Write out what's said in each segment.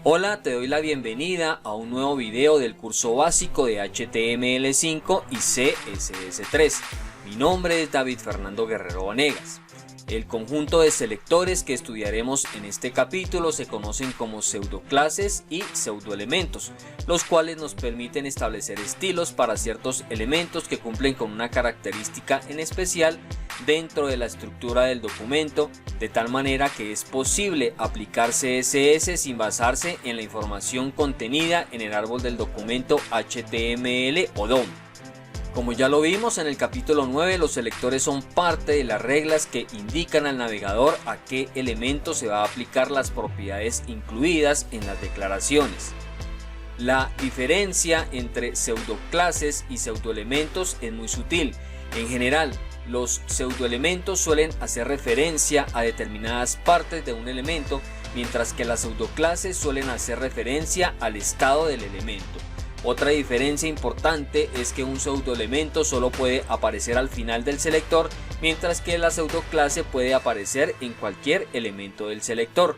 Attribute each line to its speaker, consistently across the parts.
Speaker 1: Hola, te doy la bienvenida a un nuevo video del curso básico de HTML5 y CSS3. Mi nombre es David Fernando Guerrero Vanegas. El conjunto de selectores que estudiaremos en este capítulo se conocen como pseudoclases y pseudoelementos, los cuales nos permiten establecer estilos para ciertos elementos que cumplen con una característica en especial dentro de la estructura del documento, de tal manera que es posible aplicar CSS sin basarse en la información contenida en el árbol del documento HTML o DOM. Como ya lo vimos en el capítulo 9, los selectores son parte de las reglas que indican al navegador a qué elemento se va a aplicar las propiedades incluidas en las declaraciones. La diferencia entre pseudoclases y pseudoelementos es muy sutil. En general, los pseudoelementos suelen hacer referencia a determinadas partes de un elemento, mientras que las pseudoclases suelen hacer referencia al estado del elemento. Otra diferencia importante es que un pseudoelemento solo puede aparecer al final del selector, mientras que la pseudoclase puede aparecer en cualquier elemento del selector.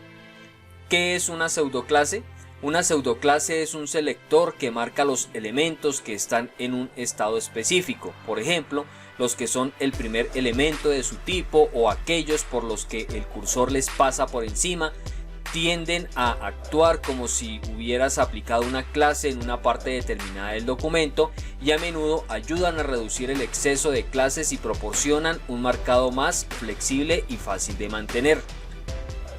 Speaker 1: ¿Qué es una pseudoclase? Una pseudoclase es un selector que marca los elementos que están en un estado específico, por ejemplo, los que son el primer elemento de su tipo o aquellos por los que el cursor les pasa por encima. Tienden a actuar como si hubieras aplicado una clase en una parte determinada del documento y a menudo ayudan a reducir el exceso de clases y proporcionan un marcado más flexible y fácil de mantener.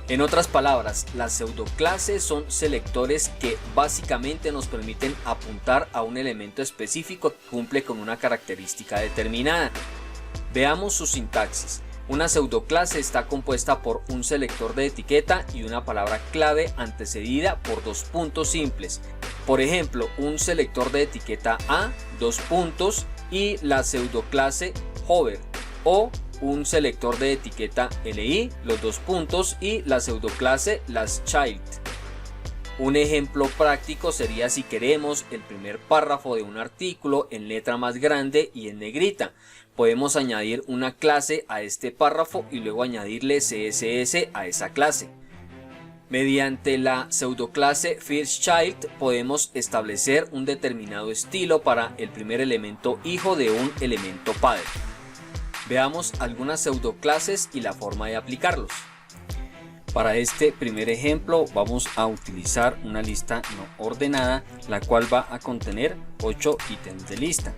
Speaker 1: En otras palabras, las pseudoclases son selectores que básicamente nos permiten apuntar a un elemento específico que cumple con una característica determinada. Veamos su sintaxis. Una pseudoclase está compuesta por un selector de etiqueta y una palabra clave antecedida por dos puntos simples. Por ejemplo, un selector de etiqueta A, dos puntos, y la pseudoclase hover, o un selector de etiqueta li, los dos puntos, y la pseudoclase lastChild. Un ejemplo práctico sería si queremos el primer párrafo de un artículo en letra más grande y en negrita. Podemos añadir una clase a este párrafo y luego añadirle CSS a esa clase. Mediante la pseudoclase firstChild podemos establecer un determinado estilo para el primer elemento hijo de un elemento padre. Veamos algunas pseudoclases y la forma de aplicarlos. Para este primer ejemplo vamos a utilizar una lista no ordenada, la cual va a contener 8 ítems de lista.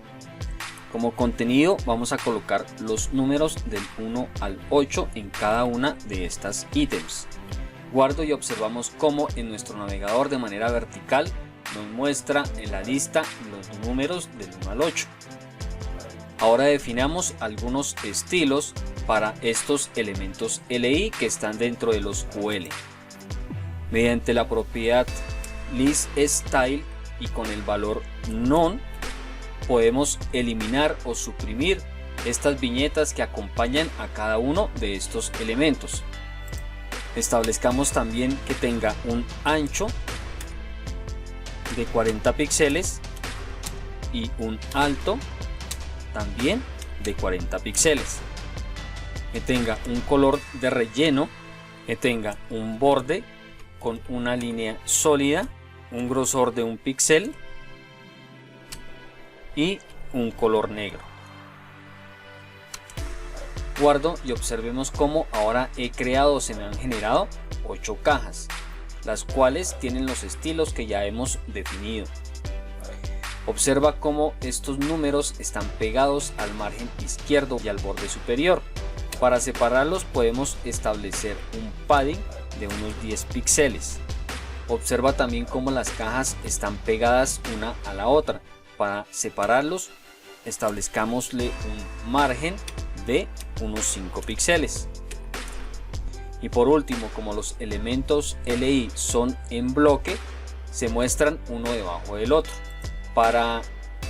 Speaker 1: Como contenido vamos a colocar los números del 1 al 8 en cada una de estas ítems. Guardo y observamos cómo en nuestro navegador de manera vertical nos muestra en la lista los números del 1 al 8. Ahora definamos algunos estilos para estos elementos li que están dentro de los QL. Mediante la propiedad listStyle y con el valor none podemos eliminar o suprimir estas viñetas que acompañan a cada uno de estos elementos. Establezcamos también que tenga un ancho de 40 píxeles y un alto también de 40 píxeles. Que tenga un color de relleno, que tenga un borde con una línea sólida, un grosor de 1 píxel y un color negro. Guardo y observemos cómo ahora he creado o se me han generado 8 cajas, las cuales tienen los estilos que ya hemos definido. Observa cómo estos números están pegados al margen izquierdo y al borde superior. Para separarlos podemos establecer un padding de unos 10 píxeles. Observa también cómo las cajas están pegadas una a la otra. Para separarlos establezcámosle un margen de unos 5 píxeles. Y por último, como los elementos li son en bloque, se muestran uno debajo del otro. Para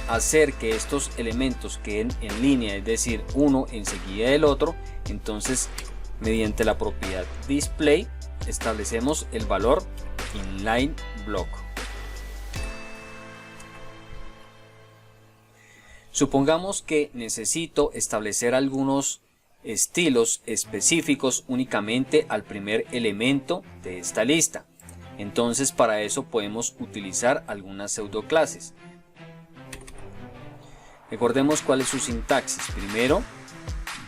Speaker 1: hacer que estos elementos queden en línea, es decir, uno enseguida del otro, entonces mediante la propiedad display establecemos el valor inlineBlock. Supongamos que necesito establecer algunos estilos específicos únicamente al primer elemento de esta lista. Entonces para eso podemos utilizar algunas pseudoclases. Recordemos cuál es su sintaxis. Primero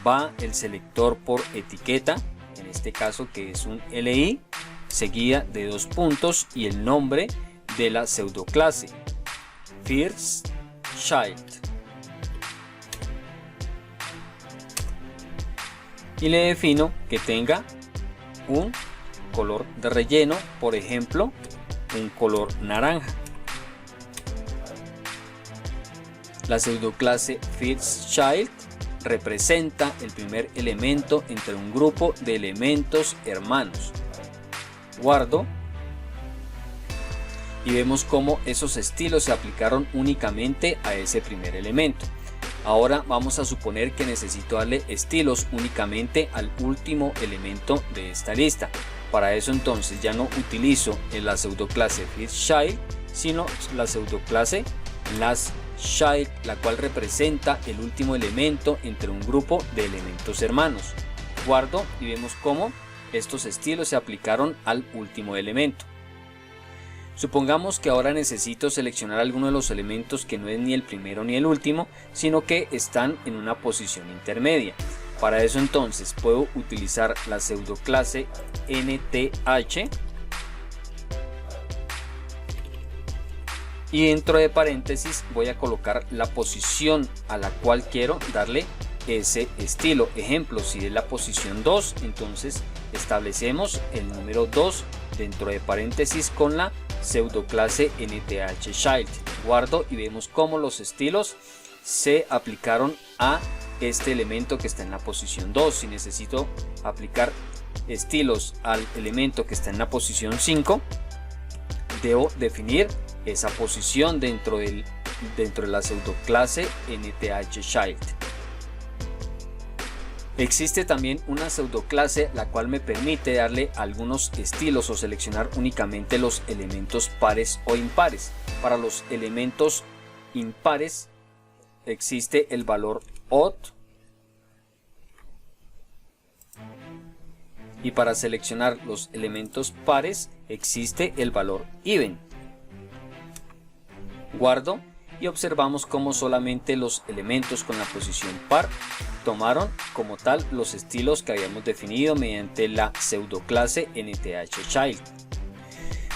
Speaker 1: va el selector por etiqueta, en este caso que es un li, seguida de 2 puntos y el nombre de la pseudoclase, First Child. Y le defino que tenga un color de relleno, por ejemplo, un color naranja. La pseudoclase FirstChild representa el primer elemento entre un grupo de elementos hermanos. Guardo y vemos cómo esos estilos se aplicaron únicamente a ese primer elemento. Ahora vamos a suponer que necesito darle estilos únicamente al último elemento de esta lista. Para eso entonces ya no utilizo la pseudoclase FirstChild, sino la pseudoclase LastChild, la cual representa el último elemento entre un grupo de elementos hermanos. Guardo y vemos cómo estos estilos se aplicaron al último elemento. Supongamos que ahora necesito seleccionar alguno de los elementos que no es ni el primero ni el último, sino que están en una posición intermedia. Para eso entonces puedo utilizar la pseudoclase nth y dentro de paréntesis voy a colocar la posición a la cual quiero darle ese estilo. Ejemplo, si es la posición 2, entonces establecemos el número 2 dentro de paréntesis con la pseudoclase nthChild. Guardo y vemos cómo los estilos se aplicaron a este elemento que está en la posición 2. Si necesito aplicar estilos al elemento que está en la posición 5, debo definir esa posición dentro de la pseudoclase nthChild. Existe también una pseudoclase la cual me permite darle algunos estilos o seleccionar únicamente los elementos pares o impares. Para los elementos impares existe el valor odd y para seleccionar los elementos pares existe el valor even. Guardo y observamos cómo solamente los elementos con la posición par tomaron como tal los estilos que habíamos definido mediante la pseudoclase nthChild.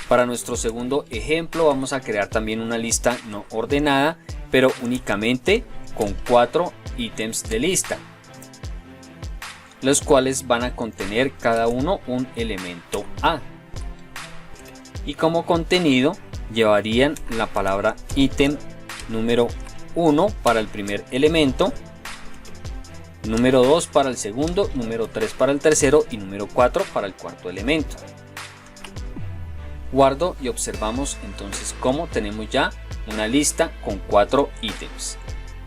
Speaker 1: Para nuestro segundo ejemplo vamos a crear también una lista no ordenada, pero únicamente con 4 ítems de lista, los cuales van a contener cada uno un elemento A. Y como contenido llevarían la palabra ítem número 1 para el primer elemento, número 2 para el segundo, número 3 para el tercero y número 4 para el cuarto elemento. Guardo y observamos entonces cómo tenemos ya una lista con 4 ítems.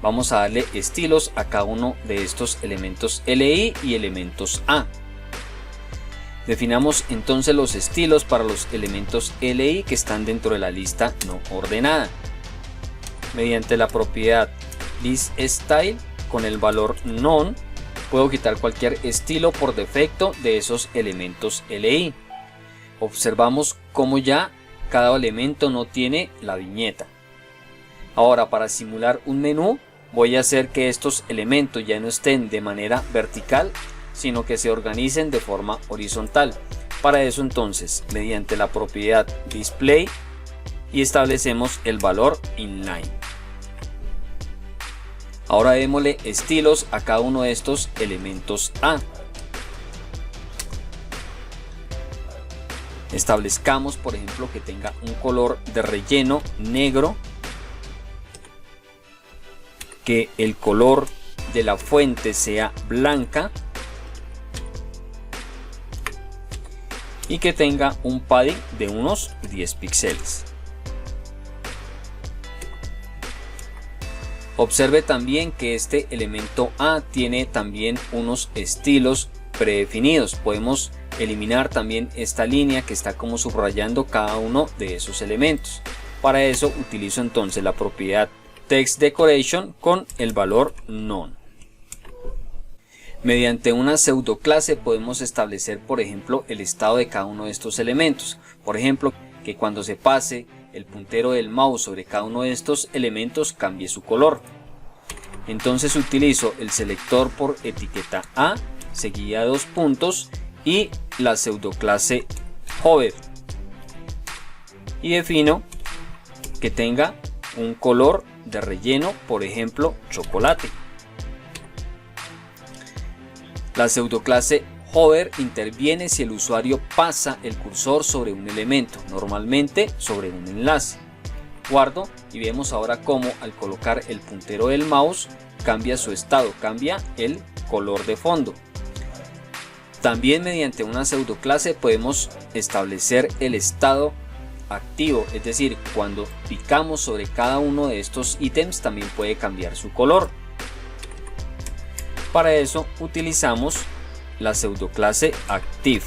Speaker 1: Vamos a darle estilos a cada uno de estos elementos LI y elementos A. Definamos entonces los estilos para los elementos LI que están dentro de la lista no ordenada. Mediante la propiedad listStyle con el valor none puedo quitar cualquier estilo por defecto de esos elementos LI. Observamos cómo ya cada elemento no tiene la viñeta. Ahora, para simular un menú voy a hacer que estos elementos ya no estén de manera vertical, sino que se organicen de forma horizontal. Para eso entonces, mediante la propiedad display y establecemos el valor inline. Ahora démosle estilos a cada uno de estos elementos A. Establezcamos, por ejemplo, que tenga un color de relleno negro, que el color de la fuente sea blanca y que tenga un padding de unos 10 píxeles. Observe también que este elemento A tiene también unos estilos predefinidos. Podemos eliminar también esta línea que está como subrayando cada uno de esos elementos. Para eso utilizo entonces la propiedad text decoration con el valor none. Mediante una pseudoclase podemos establecer, por ejemplo, el estado de cada uno de estos elementos. Por ejemplo, que cuando se pase el puntero del mouse sobre cada uno de estos elementos cambie su color. Entonces utilizo el selector por etiqueta A, seguida de 2 puntos, y la pseudoclase hover. Y defino que tenga un color de relleno, por ejemplo, chocolate. La pseudoclase hover interviene si el usuario pasa el cursor sobre un elemento, normalmente sobre un enlace. Guardo y vemos ahora cómo al colocar el puntero del mouse cambia su estado, cambia el color de fondo. También mediante una pseudoclase podemos establecer el estado activo, es decir, cuando picamos sobre cada uno de estos ítems también puede cambiar su color. Para eso utilizamos la pseudoclase active.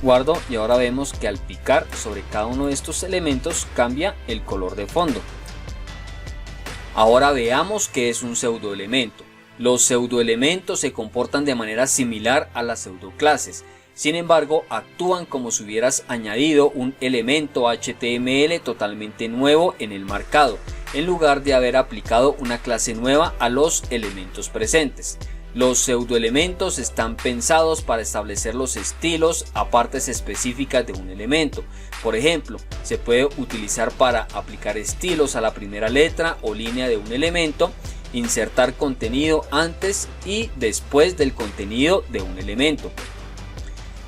Speaker 1: Guardo y ahora vemos que al picar sobre cada uno de estos elementos cambia el color de fondo. Ahora veamos qué es un pseudoelemento. Los pseudoelementos se comportan de manera similar a las pseudoclases. Sin embargo, actúan como si hubieras añadido un elemento HTML totalmente nuevo en el marcado, en lugar de haber aplicado una clase nueva a los elementos presentes. Los pseudoelementos están pensados para establecer los estilos a partes específicas de un elemento. Por ejemplo, se puede utilizar para aplicar estilos a la primera letra o línea de un elemento, insertar contenido antes y después del contenido de un elemento.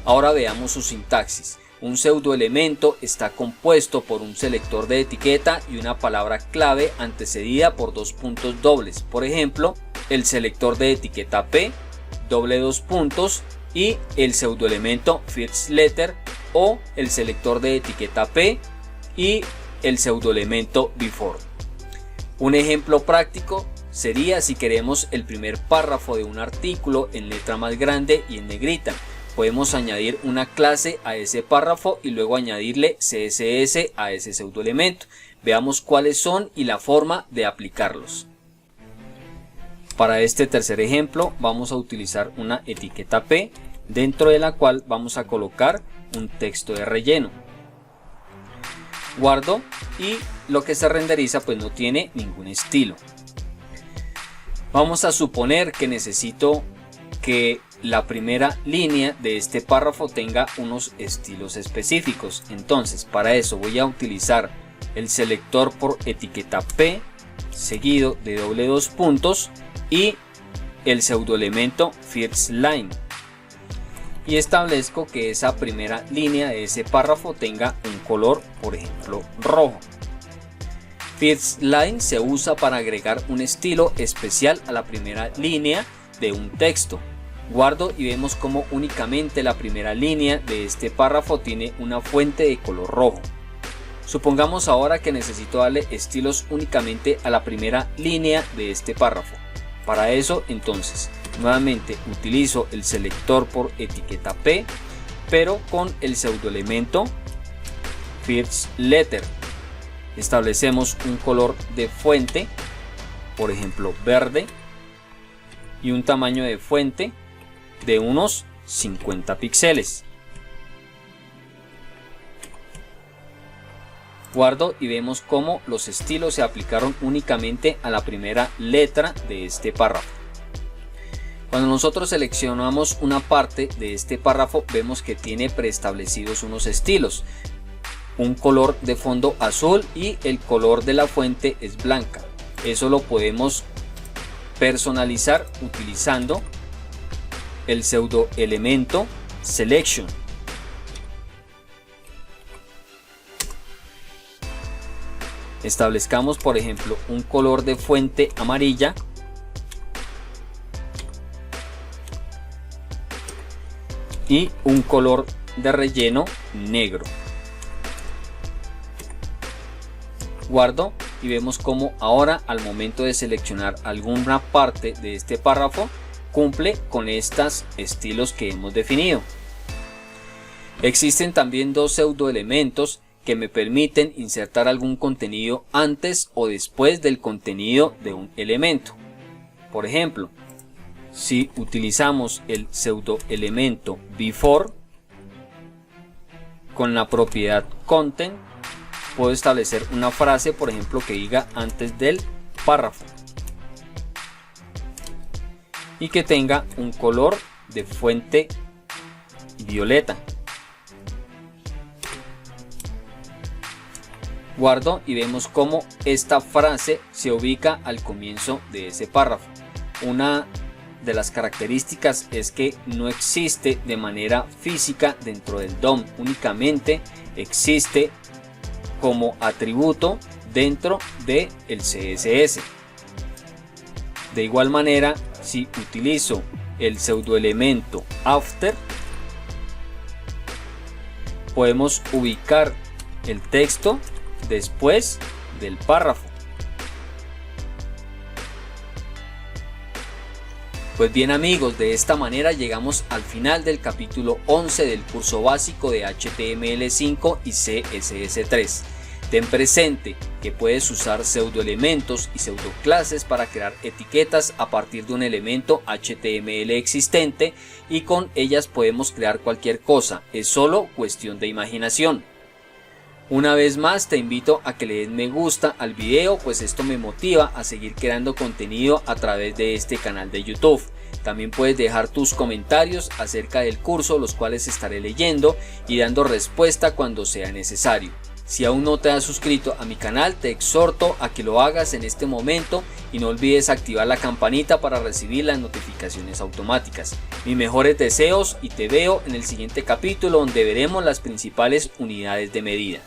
Speaker 1: Ahora veamos su sintaxis. Un pseudoelemento está compuesto por un selector de etiqueta y una palabra clave antecedida por 2 puntos dobles. Por ejemplo, el selector de etiqueta P, doble 2 puntos, y el pseudoelemento first letter, o el selector de etiqueta P y el pseudoelemento before. Un ejemplo práctico sería si queremos el primer párrafo de un artículo en letra más grande y en negrita. Podemos añadir una clase a ese párrafo y luego añadirle CSS a ese pseudoelemento. Veamos cuáles son y la forma de aplicarlos. Para este tercer ejemplo vamos a utilizar una etiqueta P, dentro de la cual vamos a colocar un texto de relleno. Guardo y lo que se renderiza pues no tiene ningún estilo. Vamos a suponer que necesito que la primera línea de este párrafo tenga unos estilos específicos. Entonces para eso voy a utilizar el selector por etiqueta P seguido de doble 2 puntos y el pseudoelemento first line, y establezco que esa primera línea de ese párrafo tenga un color, por ejemplo, rojo. First line se usa para agregar un estilo especial a la primera línea de un texto. Guardo y vemos como únicamente la primera línea de este párrafo tiene una fuente de color rojo. Supongamos ahora que necesito darle estilos únicamente a la primera línea de este párrafo. Para eso entonces nuevamente utilizo el selector por etiqueta P, pero con el pseudoelemento first letter. Establecemos un color de fuente, por ejemplo verde, y un tamaño de fuente de unos 50 píxeles. Guardo y vemos cómo los estilos se aplicaron únicamente a la primera letra de este párrafo. Cuando nosotros seleccionamos una parte de este párrafo vemos que tiene preestablecidos unos estilos. Un color de fondo azul y el color de la fuente es blanca. Eso lo podemos personalizar utilizando el pseudoelemento selection. Establezcamos por ejemplo un color de fuente amarilla y un color de relleno negro. Guardo y vemos como ahora al momento de seleccionar alguna parte de este párrafo cumple con estos estilos que hemos definido. Existen también dos pseudoelementos que me permiten insertar algún contenido antes o después del contenido de un elemento. Por ejemplo, si utilizamos el pseudoelemento before con la propiedad content, puedo establecer una frase, por ejemplo, que diga antes del párrafo y que tenga un color de fuente violeta. Guardo y vemos cómo esta frase se ubica al comienzo de ese párrafo. Una de las características es que no existe de manera física dentro del DOM, únicamente existe como atributo dentro del CSS. De igual manera, si utilizo el pseudoelemento after, podemos ubicar el texto después del párrafo. Pues bien amigos, de esta manera llegamos al final del capítulo 11 del curso básico de HTML5 y CSS3. Ten presente que puedes usar pseudoelementos y pseudoclases para crear etiquetas a partir de un elemento HTML existente y con ellas podemos crear cualquier cosa, es solo cuestión de imaginación. Una vez más te invito a que le des me gusta al video, pues esto me motiva a seguir creando contenido a través de este canal de YouTube. También puedes dejar tus comentarios acerca del curso, los cuales estaré leyendo y dando respuesta cuando sea necesario. Si aún no te has suscrito a mi canal, te exhorto a que lo hagas en este momento y no olvides activar la campanita para recibir las notificaciones automáticas. Mis mejores deseos y te veo en el siguiente capítulo donde veremos las principales unidades de medida.